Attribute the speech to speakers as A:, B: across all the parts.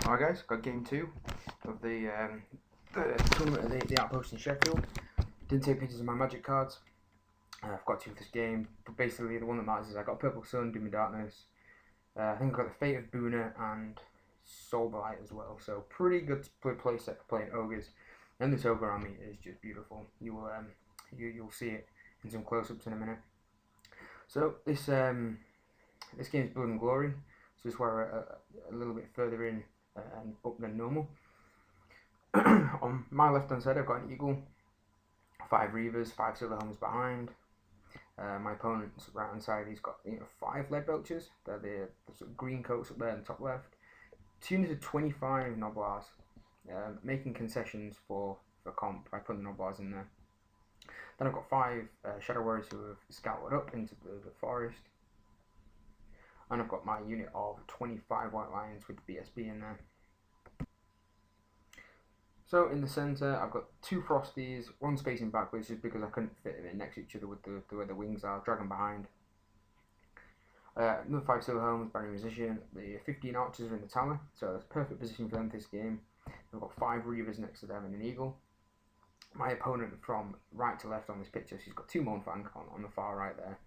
A: Alright guys, got game 2 of the tournament at the Outpost in Sheffield. Didn't take pictures of my magic cards. I've got 2 of this game, but basically the one that matters is I got Purple Sun, Doom and Darkness. I think I got the Fate of Boona and Soul Blight as well. So pretty good play set for playing Ogres. And this Ogre army is just beautiful. You'll see it in some close-ups in a minute. So this game is Blood and Glory. So this is where a little bit further in and up than normal. On my left hand side I've got an Eagle, 5 Reavers, 5 Silver Helms behind. My opponent's right hand side, he's got 5 Lead Belchers. They're the sort of green coats up there in the top left. 2 units of 25 Noblars, making concessions for comp by putting the Noblars in there. Then I've got 5 Shadow Warriors who have scouted up into the forest. And I've got my unit of 25 White Lions with the BSB in there. So in the centre, I've got 2 Frosties, 1 spacing backwards just because I couldn't fit them in next to each other with the way the wings are. Dragon behind. Another 5 Silver Helms, Barony Musician. The 15 Archers are in the tower, so it's a perfect position for them this game. I've got 5 Reavers next to them and an Eagle. My opponent from right to left on this picture, she's got 2 Mournfang on the far right there.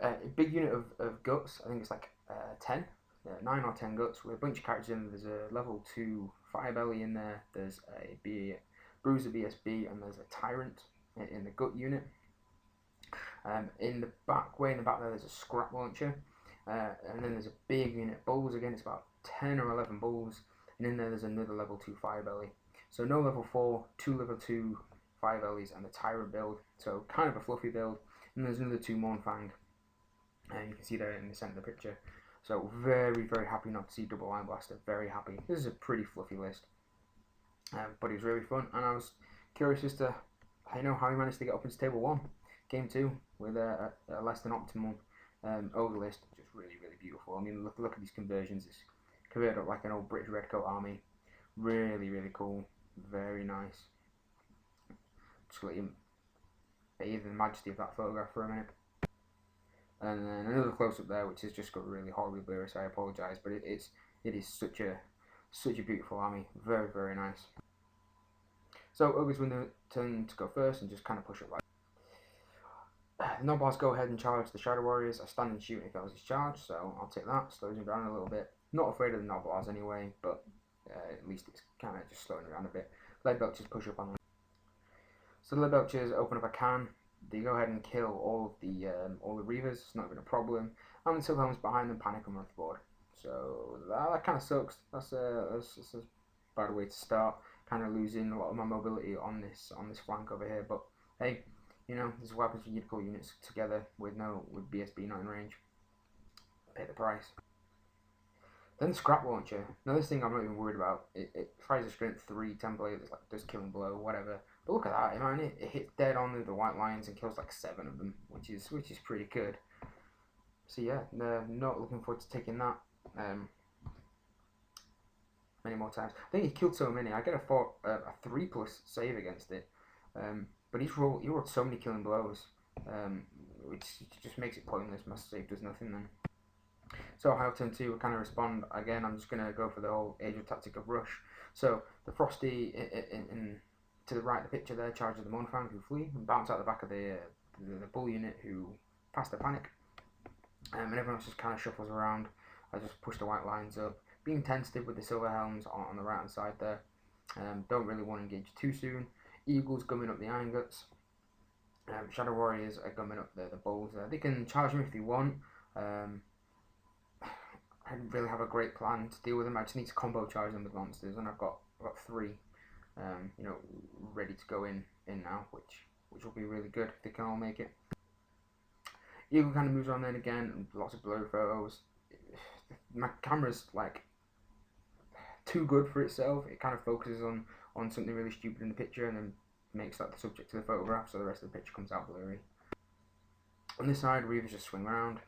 A: A big unit of guts, I think it's like 9 or 10 guts with a bunch of characters in. There's a level 2 Firebelly in there, there's a Bruiser BSB, and there's a Tyrant in the gut unit. In the back, way in the back there's a Scrap Launcher, and then there's a big unit of Bulls again, it's about 10 or 11 Bulls, and in there's another level 2 Firebelly. So no level 4, 2 level 2 Firebellies and the Tyrant build, so kind of a fluffy build. And there's another 2 Mournfang. And you can see there in the centre of the picture. So very, very happy not to see double Line Blaster. Very happy. This is a pretty fluffy list, but it was really fun. And I was curious as to how he managed to get up into table 1, game 2, with a less than optimal Ogre list. Just really, really beautiful. I mean, look at these conversions. It's converted up like an old British Redcoat army. Really, really cool. Very nice. Just let you bathe in the majesty of that photograph for a minute. And then another close up there, which has just got really horribly blurry, so I apologise, but it is such a beautiful army, very, very nice. So Ogres win the turn to go first and just kind of push it like. The Noblars go ahead and charge the Shadow Warriors. I stand and shoot if that was his charge, so I'll take that. Slows him down a little bit. Not afraid of the Noblars anyway, but at least it's kind of just slowing around a bit. Lead Belchers push up on them. So the Lead Belchers open up a can. They go ahead and kill all the Reavers. It's not even a problem. And the Silver Helms behind them panic and run off the board. So that kind of sucks. That's a bad way to start. Kind of losing a lot of my mobility on this flank over here. But hey, this is what happens when you pull units together with BSB not in range. Pay the price. Then the Scrap Launcher. Now this thing I'm not even worried about. It fires a strength 3 template that's like does killing blow, whatever. But look at that, man! It hits dead on the White Lions and kills like 7 of them, which is pretty good. So yeah, not looking forward to taking that many more times. I think he killed so many. I get a 3+ save against it, but he rolled so many killing blows, which just makes it pointless. My save does nothing then. So I'll turn 2, we'll kind of respond. Again, I'm just going to go for the whole Age of tactic of rush. So the Frosty to the right of the picture there charges the Mournfang who flee and bounce out the back of the Bull unit who pass the panic. And everyone else just kind of shuffles around. I just push the White Lines up. Being tentative with the Silver Helms on the right hand side there. Don't really want to engage too soon. Eagles gumming up the Iron Guts. Shadow Warriors are gumming up the Bulls there. They can charge them if they want. I didn't really have a great plan to deal with them. I just need to combo charge them with monsters, and I've got 3, ready to go in now, which will be really good if they can all make it. Eagle kind of moves on then again, and lots of blurry photos. My camera's like too good for itself. It kind of focuses on something really stupid in the picture, and then makes that the subject to the photograph, so the rest of the picture comes out blurry. On this side, Reavers just swing around.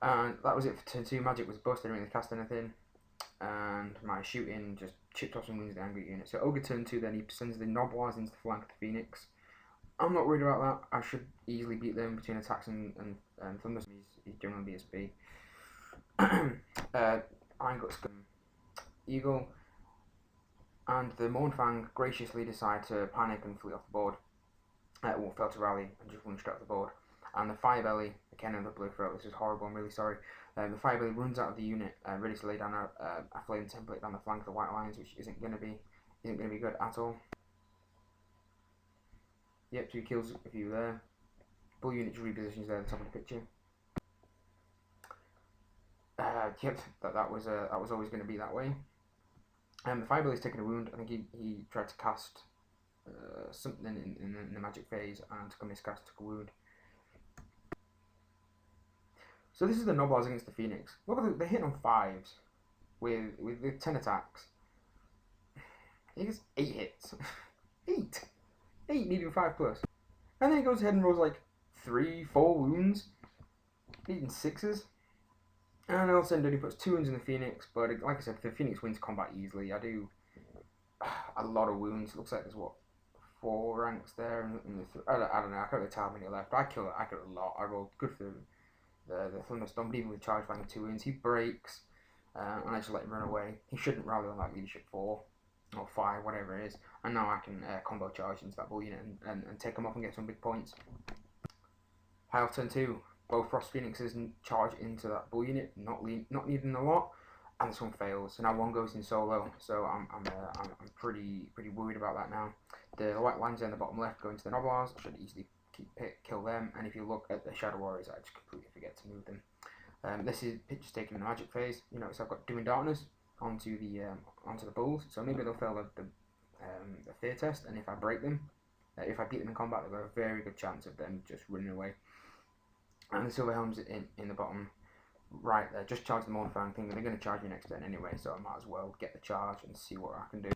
A: And that was it for turn 2. Magic was bust, I didn't really cast anything. And my shooting just chipped off some wounds of the angry unit. So Ogre turn 2 then, he sends the Noblars into the flank of the Phoenix. I'm not worried about that. I should easily beat them between attacks and Thunder. He's generally BSB. Iron Guts eagle, and the Mournfang graciously decide to panic and flee off the board. Won't fail to rally and just run straight off the board. And the Firebelly, again another blue throat, this is horrible, I'm really sorry. The Firebelly runs out of the unit, ready to lay down a flame template down the flank of the white lines, which isn't going to be good at all. Yep, 2 kills a few there. Bull unit repositions there at the top of the picture. Yep, that was always going to be that way. The Firebelly's taken a wound. I think he tried to cast something in the magic phase and took a miscast, took a wound. So this is the Noblars against the Phoenix. Look at they're hitting on 5s with 10 attacks. He gets 8 hits. 8 needing 5+. And then he goes ahead and rolls like 3, 4 wounds, needing 6s. And all of a sudden he puts 2 wounds in the Phoenix, but like I said, the Phoenix wins combat easily. I do a lot of wounds. It looks like there's 4 ranks there, and I don't know. I can't really tell how many left. I kill a lot. I rolled good for the Thunderstorm, but even with charge flank and 2 wounds, he breaks, and I just let him run away. He shouldn't rally on like leadership 4 or 5, whatever it is. And now I can combo charge into that bull unit and take him off and get some big points. High turn 2. Both Frost Phoenixes charge into that bull unit, not needing a lot, and this one fails. So now one goes in solo. So I'm pretty worried about that now. The white lines in the bottom left go into the Noblars. I should easily kill them. And if you look at the Shadow Warriors, I just completely forget to move them. This is pictures taken in the magic phase. You notice I've got Doom and Darkness onto the bulls. So maybe they'll fail the fear test, and if I break them, if I beat them in combat, they've got a very good chance of them just running away. And the Silver Helms in the bottom right there, just charge the Mournfang thing. They're going to charge me next turn anyway, so I might as well get the charge and see what I can do.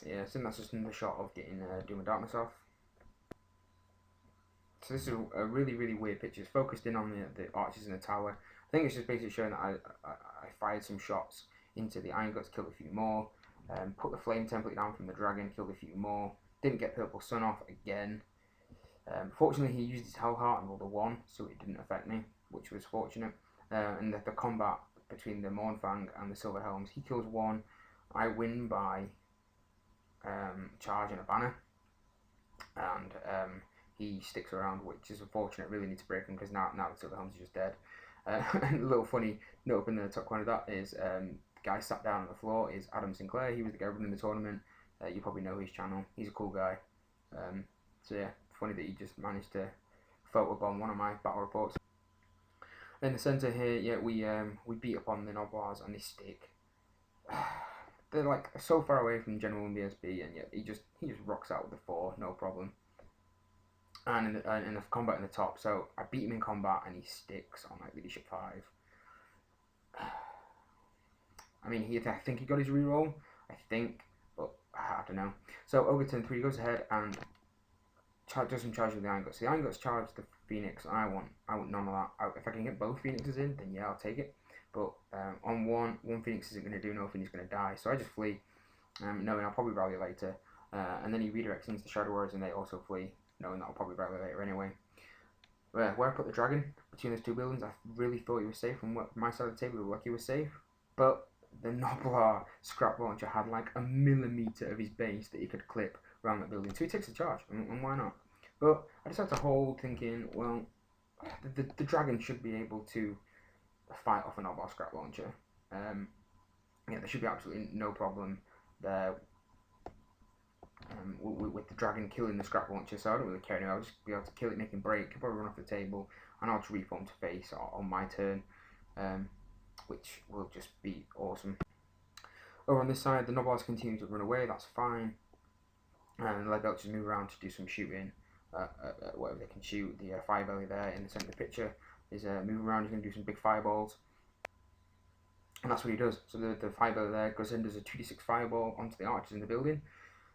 A: Yeah, I think that's just another shot of getting Doom and Darkness off. So this is a really weird picture. It's focused in on the archers in the tower. I think it's just basically showing that I fired some shots into the Iron Guts, killed a few more, put the flame template down from the dragon, killed a few more, didn't get Purple Sun off again. Fortunately, he used his Hell Heart and rolled a 1, so it didn't affect me, which was fortunate. And the combat between the Mournfang and the Silver Helms, he kills 1. I win by charge and a banner, and he sticks around, which is unfortunate. Really need to break him because now the Silver Helms is just dead. And a little funny note up in the top corner of that is the guy sat down on the floor is Adam Sinclair. He was the guy running the tournament. You probably know his channel. He's a cool guy. So yeah. Funny that he just managed to photobomb one of my battle reports. In the centre here, yeah, we beat up on the Noblars and they stick. They're like so far away from General and BSB, and yet he just rocks out with the 4, no problem. And in the combat in the top, so I beat him in combat and he sticks on like leadership 5. I mean, I think he got his reroll, but I don't know. So over turn 3 goes ahead and does some charge with the Iron Guts. The Iron Guts charge the Phoenix, and I want none of that. If I can get both Phoenixes in, then yeah, I'll take it. But on one Phoenix isn't going to do nothing, he's going to die. So I just flee, knowing I'll probably rally later. And then he redirects into the Shadow Warriors, and they also flee, knowing that I'll probably rally later anyway. Where I put the dragon between those 2 buildings, I really thought he was safe. From my side of the table, it looked like he was safe. But the Noblar scrap launcher had like a millimetre of his base that he could clip around that building, so he takes the charge, and why not? But I decided to hold, thinking, well, the dragon should be able to fight off a Noblar scrap launcher. Yeah, there should be absolutely no problem there with the dragon killing the scrap launcher, so I don't really care anyway. I'll just be able to kill it, make him break, he'll probably run off the table, and I'll just reform to face on my turn, which will just be awesome. Over on this side, the Noblars continue to run away, that's fine. And the Leg Elches move around to do some shooting, whatever they can shoot. The Firebelly there in the centre of the picture is moving around, he's going to do some big fireballs. And that's what he does. So the Firebelly there goes in, does a 2d6 fireball onto the archers in the building.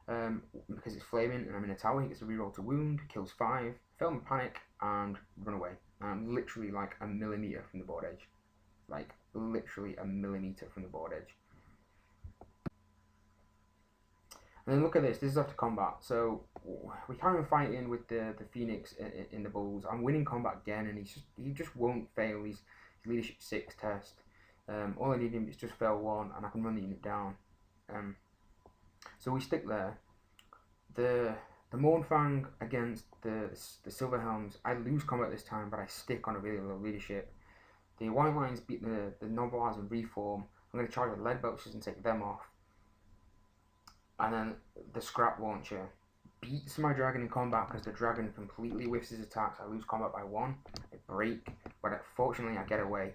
A: Because it's flaming and I'm in a tower, he gets a reroll to wound, kills 5, fail and panic, and run away. And I'm literally like a millimetre from the board edge. Like, literally a millimetre from the board edge. And then look at this is after combat. So we carry on fighting with the Phoenix in the bulls. I'm winning combat again, and he just won't fail his leadership 6 test. All I need him is just fail 1 and I can run the unit down. So we stick there. The Mournfang against the Silverhelms, I lose combat this time, but I stick on a really low leadership. The White Lions beat the Noblars in reform. I'm going to charge the Lead Belchers and take them off. And then the Scrap Launcher beats my dragon in combat because the dragon completely whiffs his attacks. I lose combat by 1. I break, but fortunately I get away.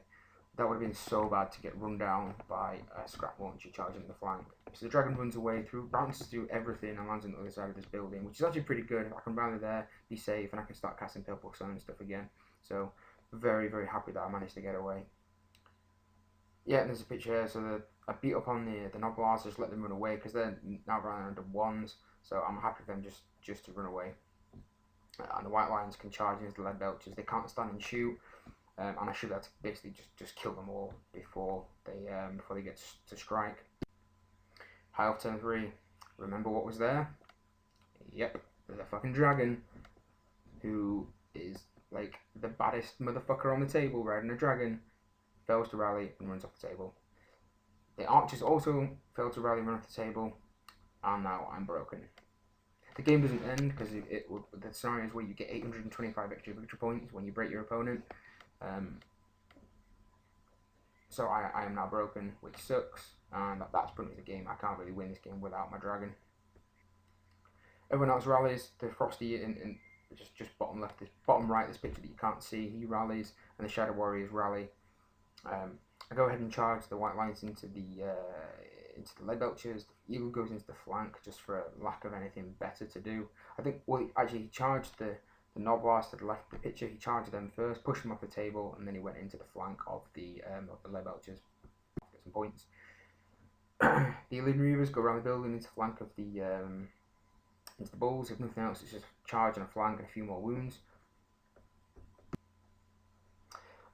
A: That would have been so bad to get run down by a Scrap Launcher charging the flank. So the dragon runs away, bounces through everything and lands on the other side of this building, which is actually pretty good. I can rally there, be safe, and I can start casting Purple Sun and stuff again. So very, very happy that I managed to get away. Yeah, there's a picture here. So I beat up on the Noblars, just let them run away because they're now running under 1s. So I'm happy for them just to run away. And the White Lions can charge into the Lead Belchers. They can't stand and shoot. And I should have to basically just kill them all before they get to strike. High off turn 3. Remember what was there? Yep, there's a fucking dragon who is like the baddest motherfucker on the table riding a dragon. Fails to rally and runs off the table. The archers also fail to rally and run off the table, and now I'm broken. The game doesn't end because the scenario is where you get 825 extra victory points when you break your opponent. So I am now broken, which sucks, and that's pretty much the game. I can't really win this game without my dragon. Everyone else rallies. The Frosty in just bottom left, bottom right, this picture that you can't see, he rallies, and the Shadow Warriors rally. I go ahead and charge the White Lions into the Lead Belchers. The Eagle goes into the flank just for a lack of anything better to do. I think, well, actually he charged the Noblars to the left of the picture. He charged them first, pushed them off the table, and then he went into the flank of the Lead Belchers. Get some points. The Elite Reavers go around the building into the flank of the Bulls. If nothing else, it's just charge and a flank and a few more wounds.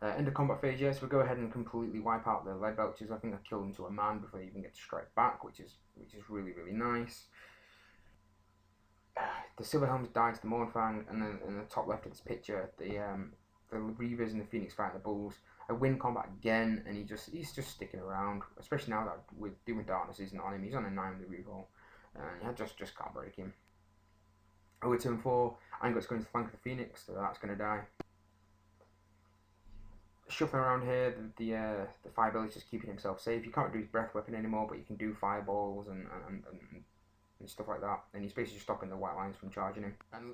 A: End of combat phase, yes, we'll go ahead and completely wipe out the Lead Belchers. I think I killed them to a man before they even get to strike back, which is really, really nice. The Silverhelms died to the Mournfang, and then in the top left of this picture, the Reavers and the Phoenix fight the Bulls. I win combat again, and he's just sticking around, especially now that with Doom and Darkness isn't on him. He's on a 9 with the reroll, and I just can't break him. Over turn 4, Angot's going to flank the Phoenix, so that's going to die. Shuffling around here, the Fireball is just keeping himself safe. You can't do his breath weapon anymore, but you can do fireballs and stuff like that. And he's basically stopping the White Lions from charging him. And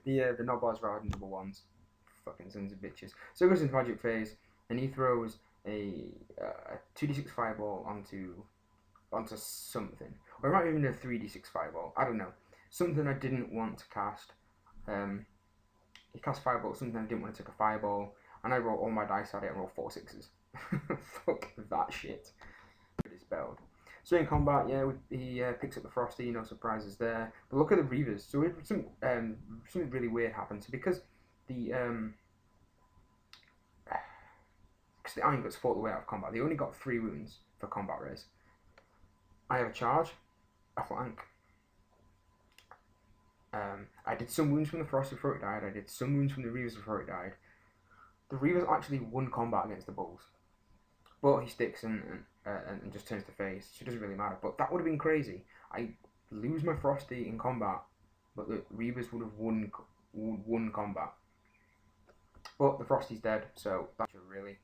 A: the Noblars riding double 1s, fucking sons of bitches. So he goes into magic phase, and he throws a 2d6 fireball onto something, or it might even be a 3d6 fireball. I don't know, something I didn't want to cast. He cast fireball, something I didn't want to take a fireball. And I roll all my dice at it and roll 4 6s. Fuck that shit. Dispelled. So in combat, yeah, he picks up the Frosty, no surprises there. But look at the Reavers. So something really weird happened. So because the Iron Guts fought the way out of combat, they only got 3 wounds for combat res. I have a charge, a flank. I did some wounds from the Frosty before it died. I did some wounds from the Reavers before it died. The Reavers actually won combat against the Bulls, but he sticks and just turns to face, so it doesn't really matter. But that would have been crazy. I lose my Frosty in combat, but the Reavers would have won combat. But the Frosty's dead, so that's really.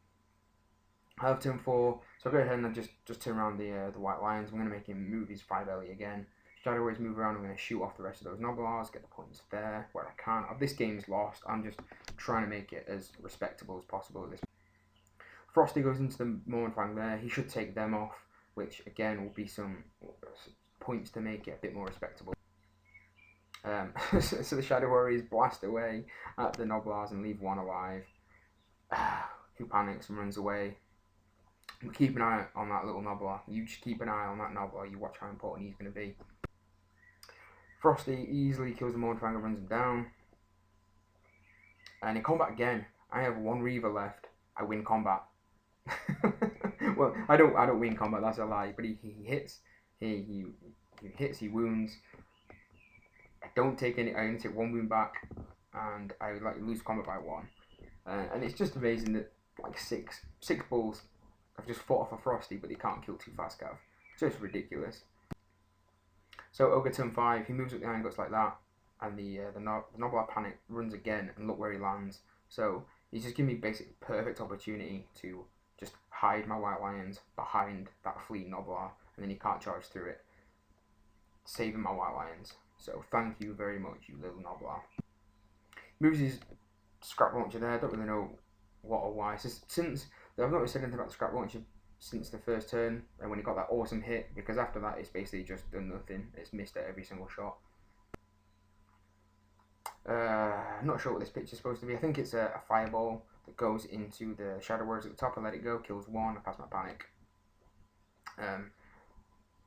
A: I have turn 4, so I go ahead and I just turn around the White Lions. I'm going to make him move his 5 belly again. Shadow Warriors move around. I'm going to shoot off the rest of those Noblars, get the points there where I can. This game's lost. I'm just trying to make it as respectable as possible at this point. Frosty goes into the Mournfang there. He should take them off, which again will be some points to make it a bit more respectable. So the Shadow Warriors blast away at the Noblars and leave 1 alive, who panics and runs away. Keep an eye on that little Noblar. You just keep an eye on that Noblar. You watch how important he's going to be. Frosty easily kills the Mournfang and runs him down. And in combat again, I have 1 Reaver left. I win combat. Well, I don't win combat. That's a lie. But he hits. He hits. He wounds. I don't take any. I only take 1 wound back, and I lose combat by 1. And it's just amazing that like six bulls. I've just fought off a Frosty, but they can't kill 2 fast cav. So it's ridiculous. So Ogre turn 5, he moves up the Iron Guts like that, and the Noblar Panic runs again, and look where he lands. So he's just giving me basically perfect opportunity to just hide my White Lions behind that fleet Noblar, and then he can't charge through it, saving my White Lions. So thank you very much, you little Noblar. Moves his scrap launcher there. I don't really know what or why. Since I've not really said anything about the scrap launcher since the first turn, and when he got that awesome hit, because after that it's basically just done nothing. It's missed at every single shot. I'm not sure what this picture is supposed to be. I think it's a fireball that goes into the Shadow Warriors at the top. I let it go, kills 1. I pass my panic.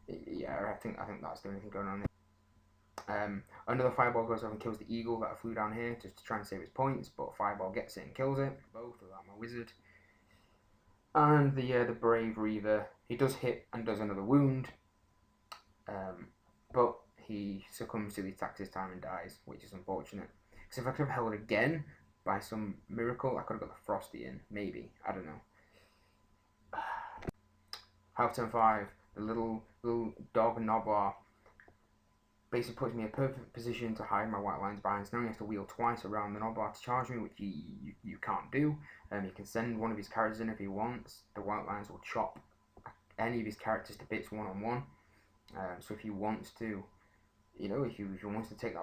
A: Yeah, I think that's the only thing going on there. Another fireball goes off and kills the eagle that I flew down here just to try and save his points, but fireball gets it and kills it both without my wizard. And the brave Reaver, he does hit and does another wound, but he succumbs to the attack this time and dies, which is unfortunate. Because if I could have held again by some miracle, I could have got the Frosty in, maybe. I don't know. Half turn 5, the little dog Noblar basically puts me in a perfect position to hide my White Lions behind. So now he has to wheel twice around the Noblar to charge me, which you can't do. He can send one of his characters in if he wants. The White Lions will chop any of his characters to bits one-on-one. So if he wants to, if he wants to take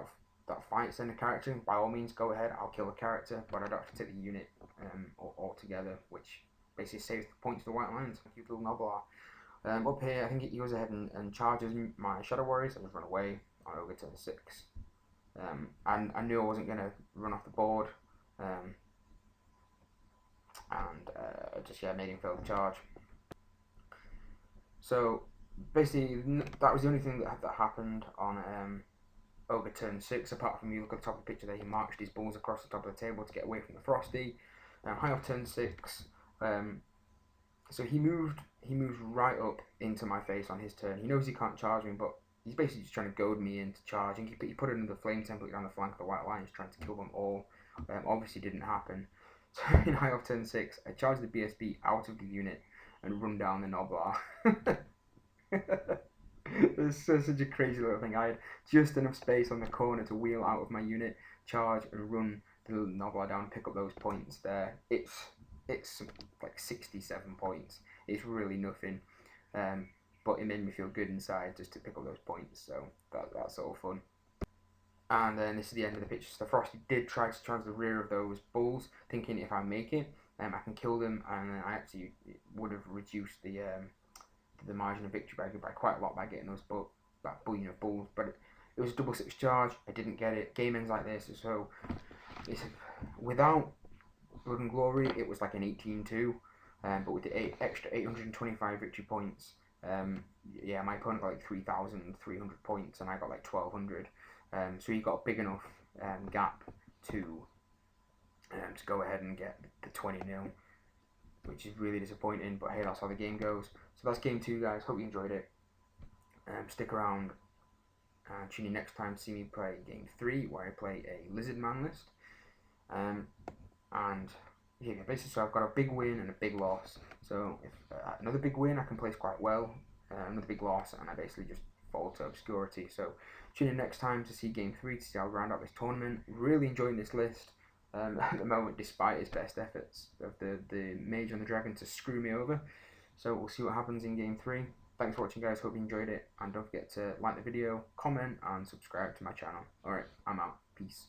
A: that fight, send a character in, by all means go ahead. I'll kill the character, but I don't have to take the unit altogether, which basically saves the points to the White Lions. Cute little Noblar. Up here, I think he goes ahead and charges my Shadow Warriors. I just run away on Ogre turn 6. And I knew I wasn't going to run off the board. Just made him fail the charge. So basically, that was the only thing that happened on Ogre turn 6. Apart from, you look at the top of the picture there, he marched his bulls across the top of the table to get away from the Frosty. High off turn 6. So he moved right up into my face on his turn. He knows he can't charge me, but he's basically just trying to goad me into charging. He put another flame template down the flank of the White Lions, trying to kill them all. Obviously didn't happen. So in high off turn 6, I charge the BSB out of the unit and run down the Noblar. It's such a crazy little thing. I had just enough space on the corner to wheel out of my unit, charge and run the little Noblar down, pick up those points there. It's like 67 points. It's really nothing. But it made me feel good inside just to pick up those points, so that's all fun. And then this is the end of the picture. So Frosty did try to charge the rear of those bulls, thinking if I make it, I can kill them, and then I actually would have reduced the margin of victory by quite a lot by getting that bullion of bulls. But it was a double 6 charge. I didn't get it. Game ends like this, so without Blood and Glory, it was like an 18-2, but with the extra 825 victory points, my opponent got like 3,300 points, and I got like 1,200. So he got a big enough gap to go ahead and get the 20-0, which is really disappointing. But hey, that's how the game goes. So that's game 2, guys. Hope you enjoyed it. Stick around and tune in next time to see me play game 3, where I play a Lizard Man list. And yeah, basically, so I've got a big win and a big loss. So if another big win, I can place quite well. Another big loss, and I basically just fall to obscurity. So tune in next time to see game 3, to see how I round out this tournament. Really enjoying this list at the moment, despite his best efforts of the Mage and the Dragon to screw me over. So we'll see what happens in game 3. Thanks for watching, guys. Hope you enjoyed it, and don't forget to like the video, comment, and subscribe to my channel. Alright, I'm out. Peace.